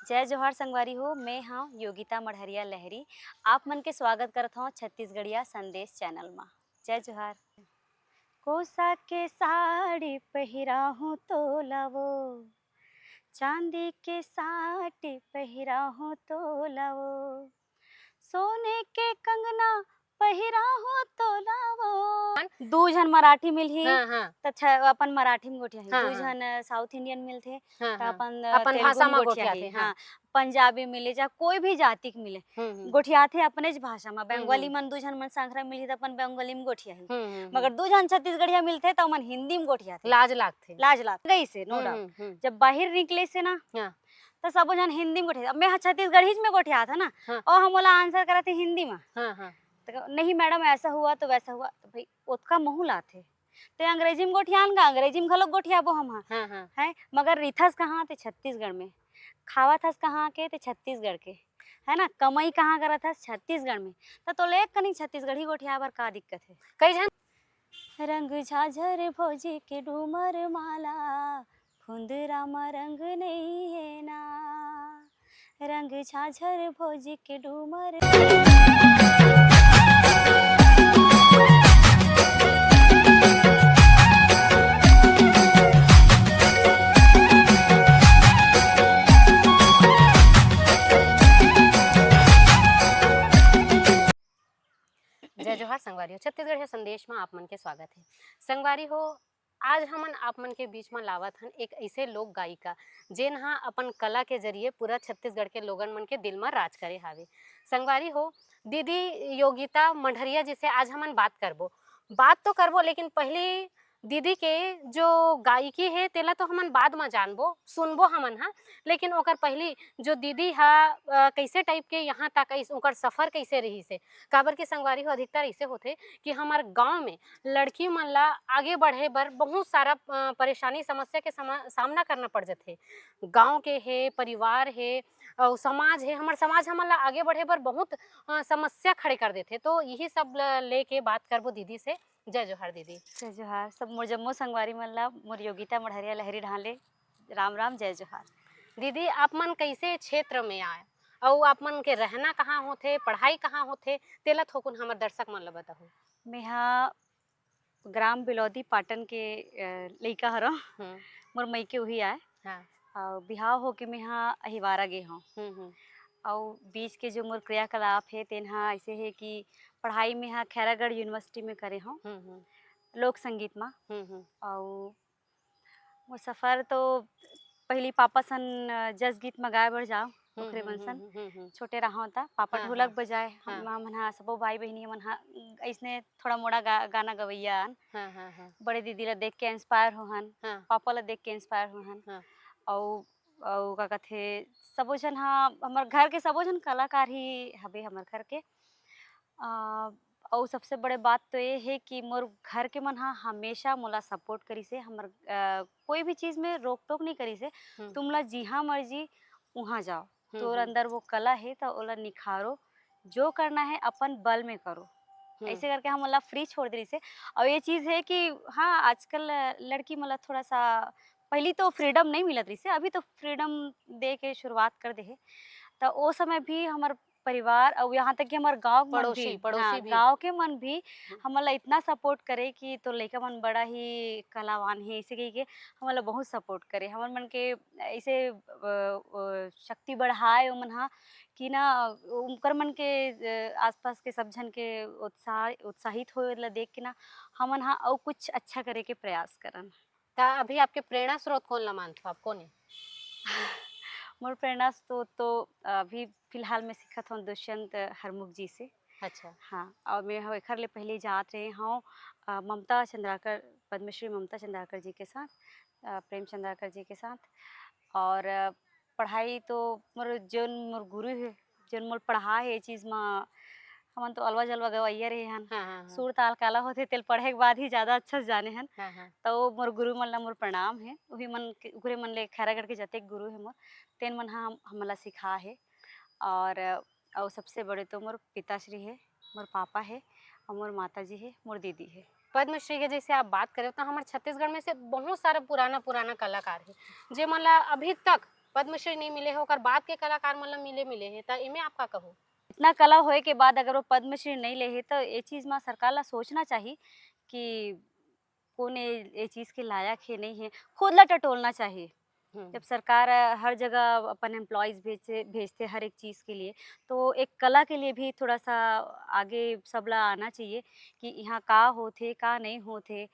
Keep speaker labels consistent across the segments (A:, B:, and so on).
A: जय जोहार संगवारी हो। मैं हाँ योगिता मढ़रिया लहरी। आप मन के स्वागत करत हूँ छत्तीसगढ़िया संदेश चैनल में। जय जोहार। कोसा के साड़ी पहिरा हूँ तो लवो, चांदी के साड़ी पहिरा हूँ तो लवो, सोने के कंगना पहिरा हूँ तो लवो। दू झन मराठी मिलही
B: हाँ, हाँ,
A: त अपन मराठी में गोठिया
B: हाँ,
A: दू
B: हाँ,
A: झन साउथ इंडियन मिलथे
B: हाँ,
A: त
B: हाँ।
A: अपन
B: अपन
A: तेलुगु
B: भाषा
A: में
B: में
A: गोठिया
B: गोठियाथे,
A: है।
B: हाँ।
A: हाँ, पंजाबी मिले जा कोई भी जाति के मिले
B: हुँ।
A: गोठियाथे अपनेच भाषा में।
B: हुँ,
A: बंगाली
B: हुँ।
A: मन दू झन मन संघरा मिलही त अपन बंगाली में गोठिया ही,
B: हुँ।
A: मगर दू झन छत्तीसगढ़िया मिलथे त मन हिंदी में गोठियाथे।
B: लाज लागथे।
A: लाज लाग गई से नो डाउट।
B: हुँ।
A: जब बाहर निकले से ना
B: हाँ,
A: तो सब जन हिंदी में गोठिया। अब मैं छत्तीसगढ़ी में गोठिया था ना
B: हाँ,
A: और हम बोला आंसर करते हिंदी में।
B: हाँ।
A: तो नहीं मैडम ऐसा हुआ तो वैसा हुआ तो भाई ओतका मुँह लाथे ते अंग्रेजी में गोठियान का अंग्रेजी में घलोक गोठियाबो हम
B: हाँ।
A: है। मगर रिथस कहाँ ते छत्तीसगढ़ में, खावत हस कहाँ के ते छत्तीसगढ़ के, है ना। कमाई कहाँ करत हस छत्तीसगढ़ में। तो ले कनी छत्तीसगढ़ी गोठिया बर का दिक्कत है।
B: कई झन
A: रंग झाझर भोजी के डूमर माला, फुंदरा में रंग नहीं है ना, रंग झाझर भोजी के डूमर।
B: जय जोहार संगवारी हो। छत्तीसगढ़ संदेश में आप मन के स्वागत है। संगवारी हो, आज हमन आप मन के बीच में लावत हन एक ऐसे लोक गायिका जेन हा अपन कला के जरिए पूरा छत्तीसगढ़ के लोगन मन के दिल में राज करे हावे। संगवारी हो, दीदी योगिता मढ़रिया जी से आज हमन बात तो करबो लेकिन पहले दीदी के जो गायकी है तेला तो हमन बाद में जानबो सुनबो हमन हा। लेकिन ओकर पहली जो दीदी हा कैसे टाइप के यहाँ तक ओकर सफर कैसे रही से काबर के संगवारी हो अधिकतर ऐसे होते कि हमार गांव में लड़की मन ला आगे बढ़े बर बहुत सारा परेशानी समस्या के सामना करना पड़ जाते। गांव के है, परिवार है और समाज है, हमार समाज हमन ला आगे बढ़े बर बहुत समस्या खड़े कर देते। तो यही सब लेके बात करबो दीदी से। जय जोहार दीदी।
A: जय जोहार सब मोर जम्मो संगवारी मन ला मोर योगिता मढ़रिया लहरी ढाले राम राम जय जोहार।
B: दीदी आप मन कैसे क्षेत्र में आए और आप मन के रहना कहाँ होथे, पढ़ाई कहाँ होथे, तेला थोकुन हमर दर्शक मन ला बताहु।
A: मेहा ग्राम बिलौदी पाटन के लइका हरो। मोर मइके उही आए
B: हाँ।
A: और बिहाव हो के मेहा अहिवारा गे हूँ। और बीच के जो मोर क्रियाकलाप है तेनहा ऐसे है कि पढ़ाई में हाँ खैरागढ़ यूनिवर्सिटी में करे हूँ लोक संगीत में। और वो सफ़र तो पहली पापा सन जस गीत में गाए बर जाओ ओखरे मन सन छोटे रहा था। पापा
B: हाँ,
A: ढोलक बजाए,
B: हाँ।
A: हम मन सबो भाई बहनी मन ऐसने थोड़ा मोड़ा गाना गवैया हन। बड़े दीदी ला देख के इंस्पायर होहन, पापा ला देख के इंस्पायर होहन। और का कथे सबो जन हाँ हमार घर के सबो जन कलाकार ही हबे हमार घर के। और सबसे बड़े बात तो ये है कि मोर घर के मन हाँ हमेशा मोला सपोर्ट करी से। हमर कोई भी चीज़ में रोक टोक नहीं करी से। तुमला जिहाँ मर्जी वहाँ जाओ, तोर अंदर वो कला है तो ओला निखारो, जो करना है अपन बल में करो। ऐसे करके हम मोला फ्री छोड़ दे से। और ये चीज़ है कि हाँ आजकल लड़की मोला थोड़ा सा पहली तो फ्रीडम नहीं मिलत रही से, अभी तो फ्रीडम दे के शुरुआत कर दे है। तो वो समय भी हमार परिवार और यहाँ तक कि हमार गांव
B: पड़ोसी भी
A: गांव के मन भी हमला इतना सपोर्ट करे कि तो लड़का मन बड़ा ही कलावान है ऐसे कही के हमला बहुत सपोर्ट करे। हमार मन के ऐसे शक्ति बढ़ाए मन हाँ कि ना उनकर मन के आसपास के सब जन के उत्साहित होए देख के ना हमन हाँ और कुछ अच्छा करे के प्रयास करन।
B: ता अभी आपके प्रेरणा स्रोत कौन ला मानथो आप कौन है?
A: मोर प्रेरणा तो अभी फिलहाल में सीखत हूँ दुष्यंत हरमुख जी से।
B: अच्छा।
A: हाँ और मैं एखर ले पहले जात रहे हूँ ममता चंद्राकर, पद्मश्री ममता चंद्राकर जी के साथ, प्रेम चंद्राकर जी के साथ। और पढ़ाई तो मोर जोन मोर गुरु है जोन मोर पढ़ा है ये चीज़ में हमन तो अलवा जलवा गवैया रहे हन। सुर ताल काला होते तेल पढ़े के बाद ही ज़्यादा अच्छा से जाने हन। तो मोर गुरु मन ला मोर प्रणाम है। वही मन उकरे मन ले खैरागढ़ के जतेक गुरु है मोर तेन मन हमला सिखा है। और सबसे बड़े तो मोर पिताश्री है, मोर पापा है और मोर माता जी है, मोर दीदी है।
B: पद्मश्री के जैसे आप बात करें तो हमारे छत्तीसगढ़ में से बहुत सारे पुराना कलाकार है जे मन ला अभी तक पद्मश्री नहीं मिले हो ओकर बाद के कलाकार मतलब मिले हैं त इमे आप का कहो?
A: इतना कला होए के बाद अगर वो पद्मश्री नहीं ले हे तो ये चीज में सरकार ला सोचना चाहिए कि कौन ये चीज के लायक है नहीं है, खुद ला टटोलना चाहिए। जब सरकार हर जगह अपन एम्प्लॉयज भेजते हर एक चीज़ के लिए, तो एक कला के लिए भी थोड़ा सा आगे सबला आना चाहिए कि यहाँ का होथे का नहीं होथे।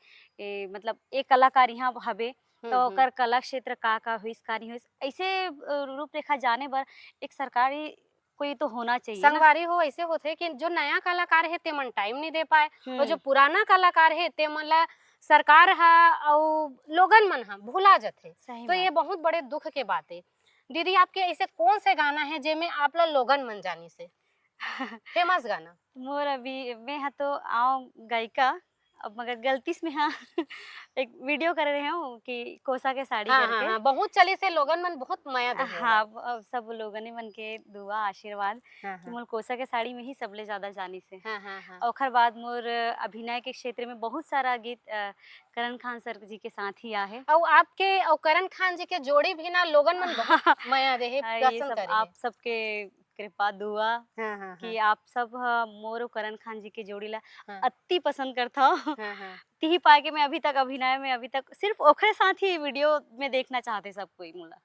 A: मतलब एक कलाकार यहाँ हबे तो ओकर कला क्षेत्र का होइस का नहीं होइस, ऐसे रूपरेखा जाने बर एक सरकारी कोई तो होना चाहिए ना।
B: संगवारी हो ऐसे होते कि जो नया कलाकार है ते मन टाइम नहीं दे पाए और जो पुराना कलाकार है ते मन ला सरकार हा और लोगन मन हा भूला जाते। तो ये बहुत बड़े दुख के बात है। दीदी आपके ऐसे कौन से गाना है जेमे आप लोगन मन जानी से फेमस गाना?
A: मोर अभी मैं हाँ तो आओ गायिका, अब मगर गलती से मैं हाँ एक वीडियो कर रहे हूँ कि कोसा के साड़ी करके।
B: हाँ, बहुत चली से लोगन मन बहुत माया दे।
A: हाँ, सब लोगन ने मन के दुआ आशीर्वाद कि मोर कोसा के साड़ी में ही सबले ज्यादा जानी से। ओखर बाद मोर अभिनय के क्षेत्र में बहुत सारा गीत करण खान सर जी के साथ ही आहे।
B: और आपके और करण खान जी के जोड़ी भी ना लोगन मन बहुत माया दे है, पसंद करे।
A: आप सबके कृपा दुआ कि आप सब मोर और करण खान जी के जोड़ी ला अति पसंद करता हूँ। ती पाए के मैं अभी तक अभिनय में अभी तक सिर्फ ओखरे साथ ही वीडियो में देखना चाहते सब कोई मोला।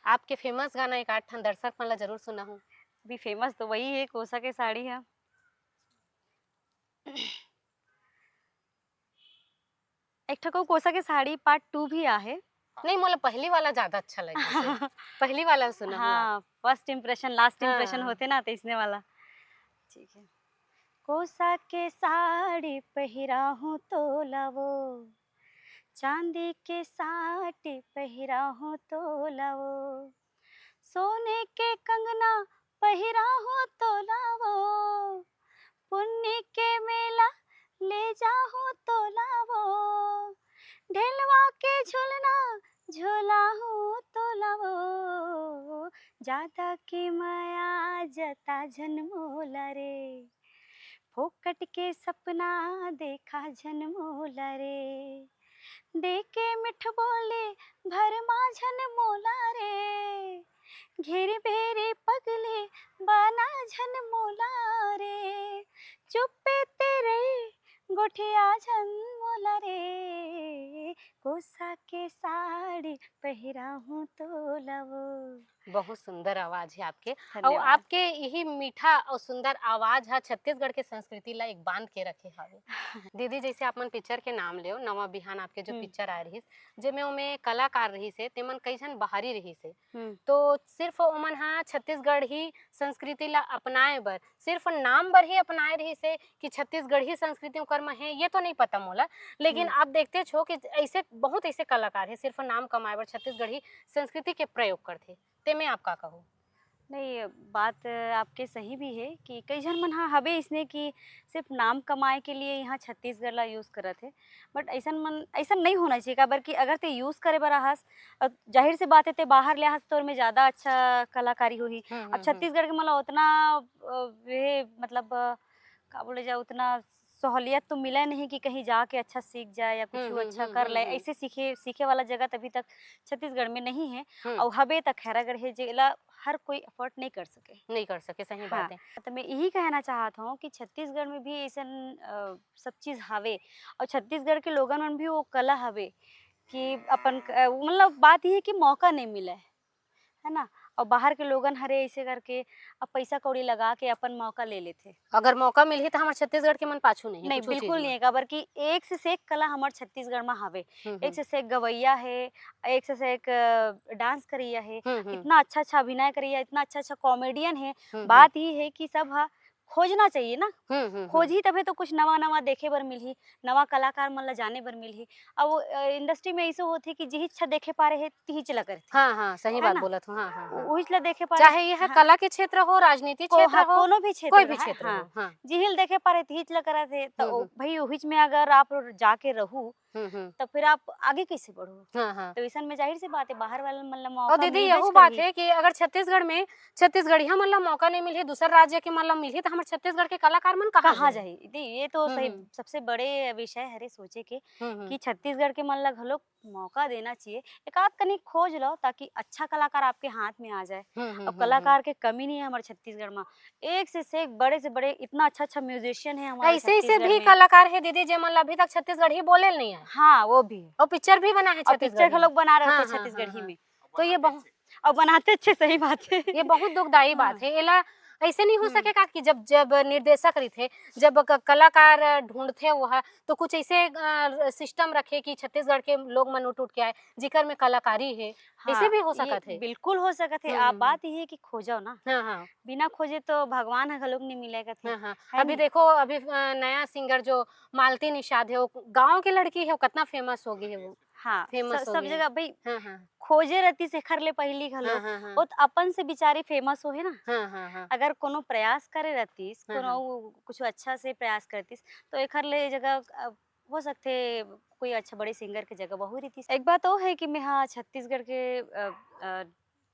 B: आपके फेमस गाना एक आठ ठन दर्शक मन ला जरूर सुना हूँ।
A: अभी फेमस तो वही है कोसा के साड़ी है। एक ठको कोसा के साड़ी पार्ट 2 भी आहे।
B: नहीं मोला पहली वाला ज्यादा अच्छा लगा। पहली वाला सुना।
A: हाँ, फर्स्ट इम्प्रेशन लास्ट इम्प्रेशन होते ना तो इसने वाला ठीक है। कोसा के साड़ी पहिरा हूँ तो लावो, चांदी के साड़ी पहिरा हूँ तो लावो, सोने के कंगना पहिरा हूँ तो लावो, पुण्य के मेला ले जाओ तो लावो, ढेलवा के झूलना झूला हूँ तो लावो, ज्यादा की माया जता जनमोला रे, फोकट के सपना देखा जनमोला रे, देके मिठ बोले भरमा जनमोला रे, घेरे बेरे पगले बना जनमोला रे, चुप्पे तेरे गोठिया जनमोला रे, कोसा के साड़ी पहिरा हूँ तो लवो।
B: बहुत सुंदर आवाज है आपके। और आपके यही मीठा और सुंदर आवाज है छत्तीसगढ़ के संस्कृति ला एक बांध के रखे हावे। दीदी जैसे आपन पिक्चर के नाम ले नवा बिहान आपके जो पिक्चर आए रही जेमे ओमे कलाकार रही से तेमन कई जन बाहरी रही से, तो सिर्फ ओमन हाँ छत्तीसगढ़ ही संस्कृति ला अपनाए बर सिर्फ नाम बर ही अपनाए रही से कि छत्तीसगढ़ ही संस्कृति कर्म है ये तो नहीं पता मोला, लेकिन आप देखते छो कि ऐसे बहुत ऐसे कलाकार है सिर्फ नाम कमाए बर छत्तीसगढ़ ही संस्कृति के प्रयोग करते। ते में आप का कहो?
A: नहीं, बात आपके सही भी है कि कई जन मन हाँ हबे इसने कि सिर्फ नाम कमाए के लिए यहाँ छत्तीसगढ़ ला यूज़ करत है, बट ऐसा नहीं होना चाहिए। काबर कि अगर ते यूज़ करे बर आहस जाहिर सी बात है ते बाहर ले आहस तो में ज़्यादा अच्छा कलाकारी होही। अब छत्तीसगढ़ के मला उतना वे मतलब का बोले जाए उतना सहूलियत तो मिला नहीं कि कहीं जाके अच्छा सीख जाए या कुछ अच्छा कर ले। ऐसे सीखे वाला जगह तभी तक छत्तीसगढ़ में नहीं है और हबे तक खैरागढ़ है जेला हर कोई अफोर्ड नहीं कर सके। सही बात है। तो मैं यही कहना चाहता हूँ कि छत्तीसगढ़ में भी ऐसा सब चीज़ हवे और छत्तीसगढ़ के लोगन में भी वो कला हवे कि अपन मतलब बात ये है कि मौका नहीं मिला है ना, और बाहर के लोगन हरे ऐसे करके अब पैसा कौड़ी लगा के अपन मौका ले लेते।
B: अगर मौका मिली तो हमारे छत्तीसगढ़ के मन पाछू
A: नहीं बिल्कुल नहीं है। काबर कि एक से एक कला हमारे छत्तीसगढ़ में हवे, एक से एक गवैया है, एक से एक डांस करिया है, इतना अच्छा अच्छा अभिनय करिया, इतना अच्छा अच्छा कॉमेडियन है। बात ये है कि सब खोजना चाहिए ना, खोजी तबे तो कुछ नवा नवा देखे बर मिलही, नवा कलाकार मन ला जाने बर मिलही। अब इंडस्ट्री में ऐसे होते कि जिही इच्छा देखे पा रहे तिही चला करे।
B: हाँ सही बात बोला तू।
A: वही ला देखे पा
B: चाहे यह कला के क्षेत्र हो, राजनीतिक क्षेत्र हो,
A: कोनो भी क्षेत्र,
B: कोई भी क्षेत्र हो,
A: जिहिल देखे पा रहे तिही चला करे थे। तो भाई ओहिच में अगर आप जाके रहू तो फिर आप आगे कैसे बढ़ो।
B: हाँ हाँ।
A: तो ऐसा में जाहिर सी बात है बाहर वाले मतलब
B: और
A: मौका
B: दीदी
A: मिलबे
B: यही बात
A: करही।
B: है कि अगर छत्तीसगढ़ में छत्तीसगढ़िया मतलब मौका नहीं मिली दूसर राज्य के मतलब मिली तो हमारे छत्तीसगढ़ के कलाकार मन कहाँ
A: कहाँ
B: जाए।
A: जाही दी ये तो सही सबसे बड़े विषय हरे सोचे के कि छत्तीसगढ़ के मन ला घलोक मौका देना चाहिए। एक आध कनी खोज लो ताकि अच्छा कलाकार आपके हाथ में आ जाए। और कलाकार के कमी नहीं है हमारे छत्तीसगढ़ में, एक से एक बड़े से बड़े इतना अच्छा म्यूजिशियन है हमारे
B: ऐसे ऐसे
A: छत्तीसगढ़
B: भी
A: में।
B: कलाकार है दीदी जो मतलब अभी तक छत्तीसगढ़ी बोले नहीं है।
A: हाँ वो भी है
B: और पिक्चर भी बना है
A: और पिक्चर
B: छत्तीसगढ़ी
A: के लोग बना रहे
B: हाँ,
A: थे
B: हाँ,
A: छत्तीसगढ़ी
B: हाँ,
A: में
B: तो ये बहुत
A: और बनाते अच्छे सही बात है।
B: ये बहुत दुखदाई बात है। एला ऐसे नहीं हो सकेगा कि जब जब निर्देशक रही थे जब कलाकार ढूंढते वह तो कुछ ऐसे सिस्टम रखे कि छत्तीसगढ़ के लोग मन उठ के आए जिकर में कलाकारी है। ऐसे भी हो सकत है।
A: बिल्कुल हो सकत है। आप बात ये है कि खोजो ना।
B: हाँ हाँ
A: बिना खोजे तो भगवान है घलोक नहीं मिलेगा थे।
B: हाँ हाँ अभी देखो अभी नया सिंगर जो मालती निषाद है वो गांव की लड़की है वो कितना फेमस हो गई है वो।
A: हाँ
B: फेमस हो
A: सब
B: गई
A: जगह भाई
B: हाँ हाँ
A: खोजे रहती से खर ले पहली
B: हाँ
A: घलोक
B: हाँ हाँ
A: वो तो अपन से बिचारी फेमस हो है ना।
B: हाँ हाँ हाँ
A: अगर कोनो प्रयास करे रहतीस
B: हाँ,
A: कोनो कुछ अच्छा से प्रयास करतीस तो एखर ले जगह हो सकते कोई अच्छा बड़े सिंगर के जगह बहु रही। एक बात वो है कि मैं हाँ छत्तीसगढ़ के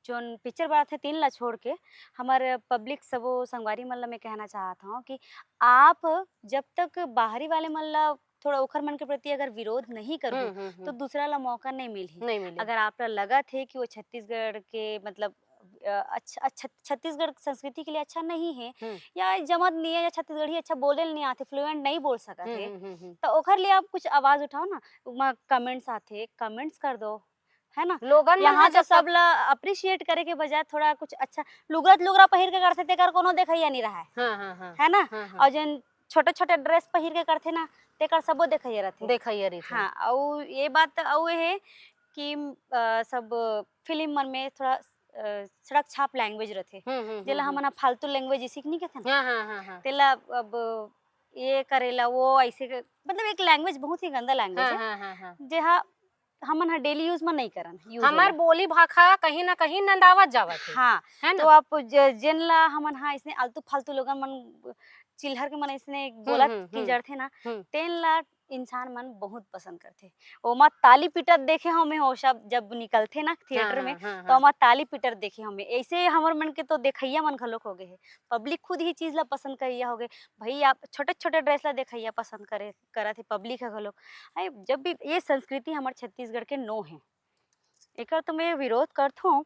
A: जोन पिक्चर बात है तीन ला छोड़ के हमारे पब्लिक सबो संगवारी मन ला मैं कहना चाहता हूँ कि आप जब तक बाहरी वाले मन ला थोड़ा ओखर मन के प्रति अगर विरोध नहीं करो तो दूसरा ला मौका नहीं मिली।
B: नहीं मिले
A: अगर आप ला लगा थे कि वो छत्तीसगढ़ के मतलब अच्छा छत्तीसगढ़ संस्कृति के लिए अच्छा नहीं है या जमत नहीं है या छत्तीसगढ़ी अच्छा बोले नहीं आते फ्लुएंट नहीं बोल सकते है तो ओखर लिए आप कुछ आवाज उठाओ ना। कमेंट्स आते कमेंट्स कर दो है ना।
B: लोगन
A: यहाँ तो सब ला अप्रिशिएट करे के बजाय थोड़ा कुछ अच्छा लुगरा लुगरा पहिर के करते तेकर कोनो देखैया नहीं रहा है ना। और जन छोटे छोटे ड्रेस पहिर के करते ना तेकर सबो देखैया रहते। हाँ और ये बात और है कि सब फिल्म मन में थोड़ा सड़क छाप लैंग्वेज रहते जेला हमन फालतू लैंग्वेज सीख नहीं कहते तेला अब ये करेला वो ऐसे मतलब एक लैंग्वेज बहुत ही गंदा लैंग्वेज है जेहा हमन हा डेली यूज में नहीं करन
B: हमार बोली भाषा कहीं ना कहीं नंदावत जावत है।
A: हाँ है ना? तो आप जेन ला हमन हा इसने आलतू फालतू लोगन मन चिल्हर के मन इसने बोलत की जड़थे ना तेन ला इंसान मन बहुत पसंद करथे। ओमा ताली पिटत देखे हमें हो सब जब निकलथे ना थिएटर में तो ओमा ताली पिटत देखे हमें ऐसे हमर मन के तो देखैया मन घलोक हो गए है। पब्लिक खुद ही चीज ला पसंद करिया हो गए भाई आप छोटे छोटे ड्रेस ला देखैया पसंद करे करत है पब्लिक है घलोक। जब भी ये संस्कृति हमार छत्तीसगढ़ के नो है एकर तो मैं विरोध करथूं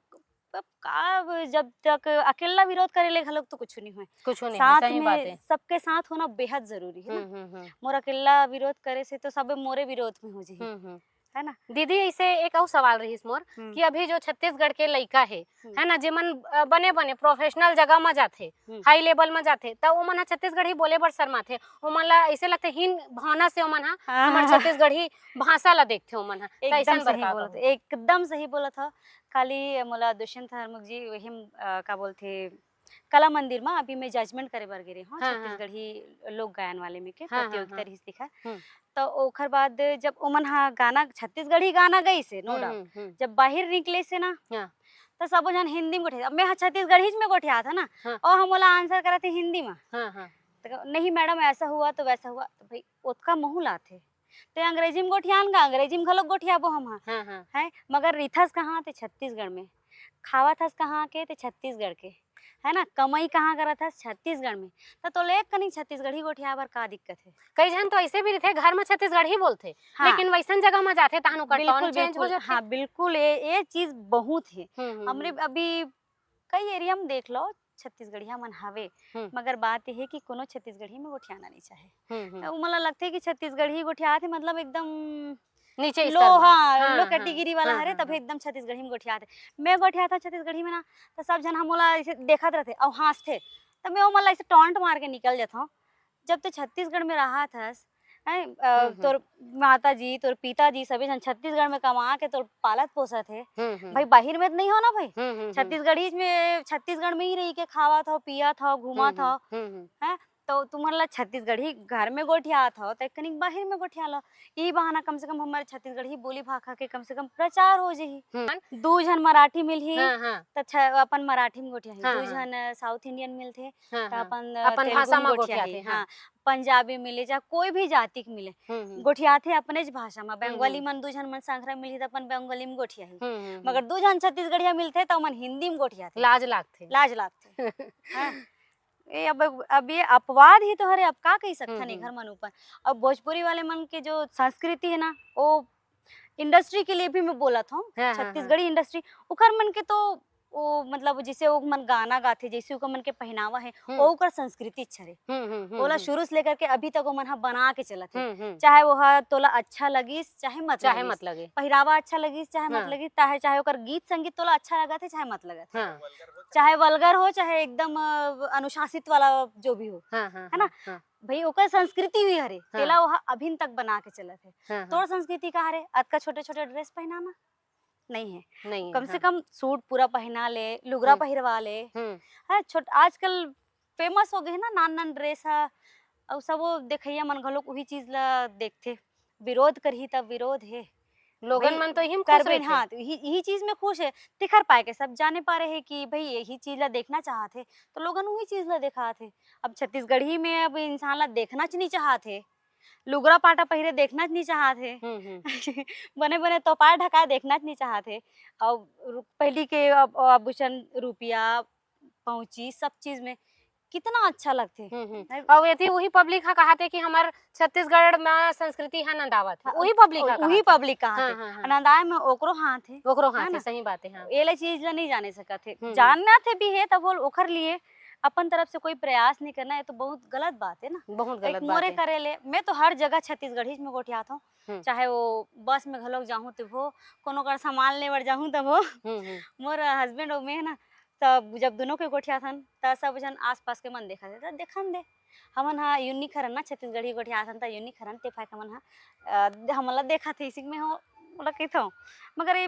A: का जब तक अकेला विरोध करे ले घलोक तो कुछ नहीं है साथ
B: सही बात है।
A: में सबके साथ होना बेहद जरूरी है ना। मोर अकेला विरोध करे से तो सब मोरे विरोध में हो जाही है ना।
B: दीदी ऐसे एक और सवाल रही मोर कि अभी जो छत्तीसगढ़ के लइका है ना जेमन बने बने प्रोफेशनल जगह में जाते हाई लेवल में जाते तो ओमन छत्तीसगढ़ी बोले बर शर्माथे ओमन ला ऐसे लगते हीन भावना से ओमन हमार छत्तीसगढ़ी भाषा ला देखथे ओमन
A: एकदम सही बोला था। खाली मोला दुष्यंत हरमुख जी वही का बोलते कला मंदिर में अभी मैं जजमेंट करे बर गिरे हूँ छत्तीसगढ़ी लोक गायन वाले में के प्रतियोगिता रही दिखा तो ओखर बाद जब ओमन हा गाना छत्तीसगढ़ी गाना गई से नो डाउट जब बाहर निकले से ना तो सब जन हिंदी में गोठे मैं छत्तीसगढ़ी में गोठिया था ना और हम आंसर करे थे हिंदी में तो नहीं मैडम ऐसा हुआ तो वैसा हुआ तो भाई ओतका महू लाथे ते अंग्रेजी में गोठियान का अंग्रेजी में घलोक गोठियाबो हम है मगर रिथस कहाँ थे छत्तीसगढ़ में खावा थस कहाँ के ते छत्तीसगढ़ के है ना कमाई कहाँ करा था छत्तीसगढ़ में तो लेक कहीं छत्तीसगढ़ी गोठिया बर का दिक्कत है।
B: कई जन तो ऐसे भी रहते घर में छत्तीसगढ़ी बोलते लेकिन वैसन जगह में जाते तानु का टोन चेंज हो जाते।
A: हाँ बिल्कुल ये चीज बहुत है हमरे अभी कई एरिया में देख लो छत्तीसगढ़िया मन हवे मगर बात यह है कि कोनो छत्तीसगढ़ी में गोठियाना नहीं चाहे मला लगता है कि छत्तीसगढ़ी गोठिया थे मतलब एकदम
B: नीचे
A: लो लो कैटेगरी वाला हरे तब एकदम छत्तीसगढ़ी में गोठिया थे। मैं गोठिया था छत्तीसगढ़ी में ना तो सब जन हमला ऐसे देखत रहते और हंसते तब मैं मला ऐसे टॉन्ट मार के निकल जाता हूँ। जब तो छत्तीसगढ़ में रहा था तोर माता जी तोर पिताजी सभी जन छत्तीसगढ़ में कमा के तोर पालत पोसा थे भाई बाहर में तो नहीं हो ना भाई छत्तीसगढ़ी में छत्तीसगढ़ में ही रही के खावा था पिया था घूमा था है तो तुम्हारा छत्तीसगढ़ी घर में गोठिया था तो कनिक बाहर में गोठिया लो ई बहाना कम से कम हमारे छत्तीसगढ़ी बोली भाषा के कम से कम प्रचार हो जही। दू जन मराठी मिलही त अपन मराठी में गोठिया दू जन साउथ इंडियन मिलथे त अपन
B: भाषा में
A: गोठिया हाँ पंजाबी मिले चाहे कोई भी जाति के मिले गोठिया थे अपने भाषा में। बंगाली मन दू जन मन संघरा मिलही त अपन बंगाली में गोठिया मगर दू जन छत्तीसगढ़िया मिलथे त मन हिंदी में गोठिया
B: लाज लागथे
A: ये अब ये अपवाद ही तो हरे अब का कही सकता नहीं घर मन ऊपर। अब भोजपुरी वाले मन के जो संस्कृति है ना वो इंडस्ट्री के लिए भी मैं बोला था छत्तीसगढ़ी इंडस्ट्री उखर मन के तो वो मतलब जिसे वो मन गाना गाथे जैसे उनका मन के पहनावा है वो उकर संस्कृति अच्छा रे ओला शुरू से लेकर के अभी तक वो मन बना के चलत है चाहे वो तोला अच्छा लगिस चाहे मत लगे पहरावा अच्छा लगिस चाहे मत लगिस चाहे ओकर गीत संगीत तोला अच्छा लगा थे चाहे मत लगा चाहे वल्गर हो चाहे एकदम अनुशासित वाला जो भी हो है ना भाई ओकर संस्कृति भी हरे तेला वह अभी तक बना के चलत है। तोर संस्कृति का हरे आज का छोटे छोटे ड्रेस पहनाना नहीं है नहीं कम से कम सूट पूरा पहना ले लुगरा पहरवा ले है आजकल फेमस हो गए ना नान नान ड्रेस है और सब वो देखैया मन घलोक वही चीज ला देखथे विरोध करही तब विरोध है
B: लोगन मन तो हिम
A: कर हाँ यही चीज में खुश है दिखर पाए के सब जाने पा रहे हैं कि भाई यही चीज ला देखना चाहते तो लोगन वही चीज ला देखा थे। अब छत्तीसगढ़ी में अब इंसान ला देखना नहीं चाहते लुगरा पाटा पहरे देखना नहीं चाहते बने बने तोपार ढका देखना नहीं चाहते और पहली के आभूषण रुपया पहुंची सब चीज में कितना अच्छा लगते
B: और ये वही पब्लिक हा कहते कि हमार छत्तीसगढ़ में संस्कृति हा नंदावत है वही
A: पब्लिक कहते नंदाए में ओकरो हाथ है
B: सही बात है।
A: ये चीज ला नहीं जाने सकते जानना थे भी है तब ओखर लिए अपन तरफ से कोई प्रयास नहीं करना है तो बहुत गलत बात है ना
B: बहुत गलत बात
A: मोरे करे ले मैं तो हर जगह छत्तीसगढ़ी में गोठिया था चाहे वो बस में घलोक जाऊँ तब हो कोनो कर सामान ले बर जाऊँ तब हो मोर हस्बैंड और मैं ना तब जब दोनों के गोठिया थन तब सब जन आस पास के मन देखा थे देखन दे हमन हाँ यूनिक हरन ना छत्तीसगढ़ी गोठिया थन त यूनिक हरन ते फायक हमन हाँ हमला देखा थे इसी में हो बोला कहता हूँ मगर ये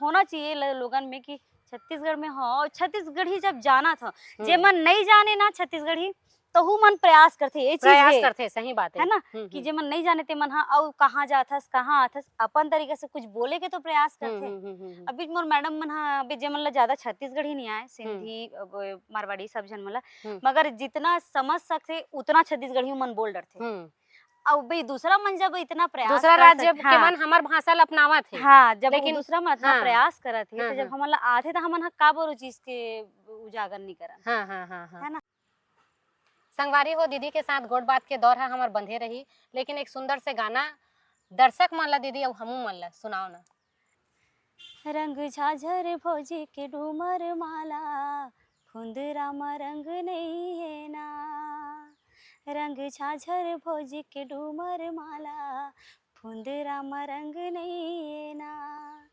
A: होना चाहिए लोगन में कि छत्तीसगढ़ में हो छत्तीसगढ़ी जब जाना था जे मन नहीं जाने ना छत्तीसगढ़ी तो हु मन प्रयास करते ये चीज
B: करते सही बात
A: है ना कि जे मन नहीं जाने ते मन हाँ और कहाँ जाथस कहाँ आथस अपन तरीके से कुछ बोले के तो प्रयास करते। अभी मोर मैडम मन हाँ अभी जे मन ला ज्यादा छत्तीसगढ़ी नहीं आए सिंधी मारवाड़ी सब जन मन ला मगर जितना समझ सकते उतना छत्तीसगढ़ी मन बोल डरते अब भाई दूसरा मन जब इतना प्रयास
B: दूसरा राज्य के मन हमार भाषा ला अपनावत है
A: हाँ जब लेकिन दूसरा मन इतना प्रयास करत है तो जब हमन ला आथे तो हमन का बोरो चीज के उजागर नहीं करन है ना।
B: संगवारी हो दीदी के साथ गोड़ बात के दौर है हमार बंधे रही लेकिन एक सुंदर से गाना दर्शक मन ला दीदी अब हमू मन ला सुनाओ ना।
A: रंग झाझर भोजी के डूमर माला फुंदरा मा रंग नहीं है ना रंग झाझर भोजी के डूमर माला फुंदरा मा रंग नहीं है ना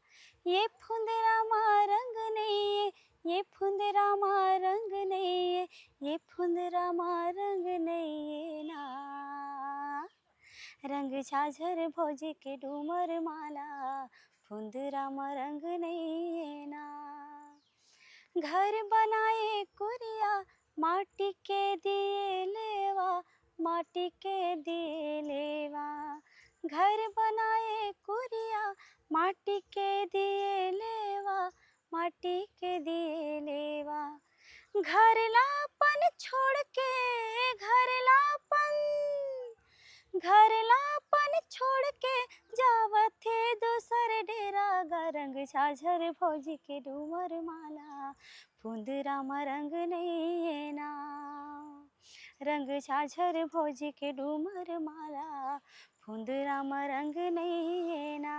A: ये फुंदरा मा रंग नहीं है ये फुंदरा मा रंग नहीं है ये फुंदरा मा रंग नहीं है ना रंग झाझर भोजी के डूमर माला फुंदरा मा रंग नहीं है ना घर बनाए कुरिया माटी के दिए लेवा माटी के दिए लेवा घर बनाए कुरिया माटी के दिए लेवा माटी के दिए लेवा घर लापन छोड़ के घर लापन छोड़ के जावत थे दूसर डेरा रंग झाझर भोजी के डूमर माला फुंदरा मा रंग नहीं है ना रंग झाझर भोजी के डूमर माला फुंदरा मा रंग नहीं है ना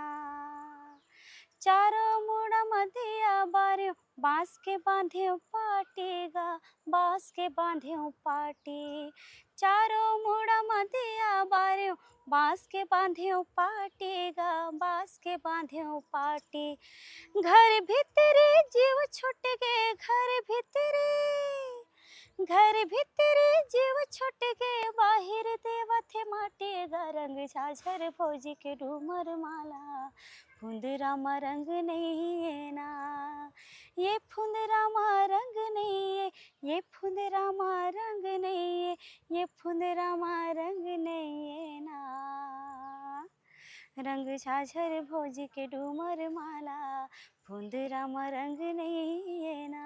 A: चारों मुड़ा मधिया बारियों बांस के बांधे पाटेगा बांस के बांधे पाटी चारों मुड़ा मधिया बारियों बांस के बांधे पाटेगा बांस के बांधे पाटी घर भीतरे जीव छूट गए घर भीतरे जीव छूट गए बाहिर देवथे माटेगा रंग झाझर भोजी के डूमर माला फुंदरा मा रंग नहीं है ना ये फुंदरा मा रंग नहीं है ये फुंदरा मा रंग नहीं है ये फुंदरामा रंग नहीं ना, रंग झाझर भोज के डूमर माला, फुंदरामा रंग नहीं ना।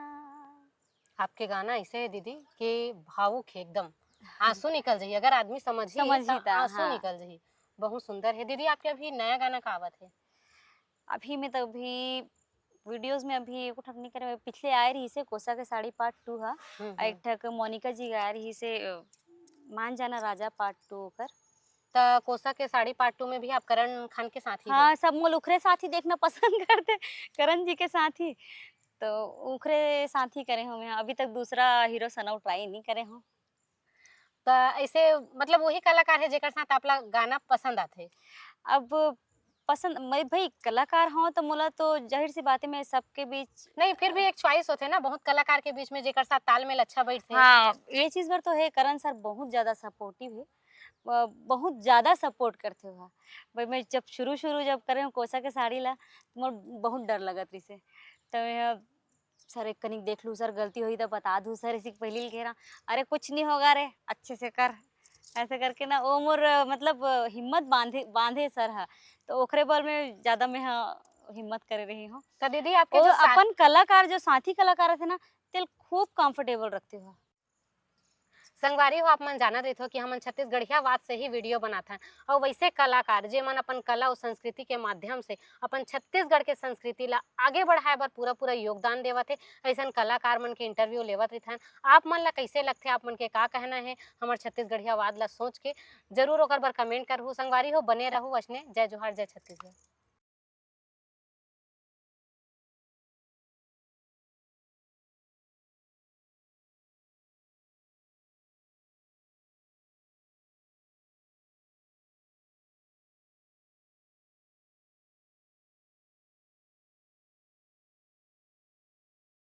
B: आपके गाना ऐसे है दीदी कि भावुक है एकदम, आंसू निकल जाइए, अगर आदमी समझ ही आंसू
A: हाँ।
B: निकल जाइए। बहुत सुंदर है दीदी। आपके अभी नया गाना का आवत है?
A: अभी में तो अभी वीडियोस में अभी एको ठक नहीं करे, पिछले आए रही से कोसा के साड़ी पार्ट 2 हा, एक ठक मोनिका जी गाय रही से मान जाना राजा पार्ट 2 कर।
B: त कोसा के साड़ी पार्ट 2 में भी आप करण खान के साथ ही
A: हाँ, सब मोल उखरे साथ ही देखना पसंद करते, करण जी के साथ ही, तो उखरे साथ ही करे हूँ मैं, अभी तक दूसरा हीरो सनौ ट्राई नहीं करे हूँ।
B: त ऐसे मतलब वही कलाकार है जेकर साथ आपला गाना पसंद आथे?
A: अब पसंद मैं भाई कलाकार हूँ तो मोला तो जाहिर सी बात है मैं सबके बीच
B: नहीं, फिर भी एक चॉइस होथे ना बहुत कलाकार के बीच में जेकर साथ तालमेल अच्छा बैठथे।
A: हाँ, ये चीज़ बर तो है, करण सर बहुत ज़्यादा सपोर्टिव है। बहुत ज़्यादा सपोर्ट करते हो। भाई मैं जब शुरू-शुरू जब करे हूँ कोसा के साड़ी ला, मोर बहुत डर लगत रहिसे। तो मैं सर एक कनिक देख लूँ, सर गलती होई तो बता दूँ, सर ऐसे पहिली घेरा, अरे कुछ नहीं होगा रे, अच्छे से कर। ऐसे करके ना वो मोर मतलब हिम्मत बांधे बांधे सर हा। तो ओकरे बर में ज़्यादा मैं हिम्मत करे रही हूँ।
B: तो दीदी आपके
A: और
B: जो साथ
A: अपन कलाकार जो साथी कलाकार थे ना, तेल खूब कंफर्टेबल रखते हो।
B: संगवारी हो आप मन जानत रहित हो कि हमन छत्तीसगढ़िया बात से ही वीडियो बनात हन और वैसे कलाकार जे मन अपन कला और संस्कृति के माध्यम से अपन छत्तीसगढ़ के संस्कृति ला आगे बढ़ाए बर पूरा पूरा योगदान देवत है। ऐसन कलाकार मन के इंटरव्यू लेवत रहित हन। आप मन ला कैसे लगथे, आप मन के का कहना है हमर छत्तीसगढ़िया वाद ला सोच के जरूर ओकर बर कमेंट करहु। संगवारी हो बने रहू अइसने। जय जोहार, जय छत्तीसगढ़।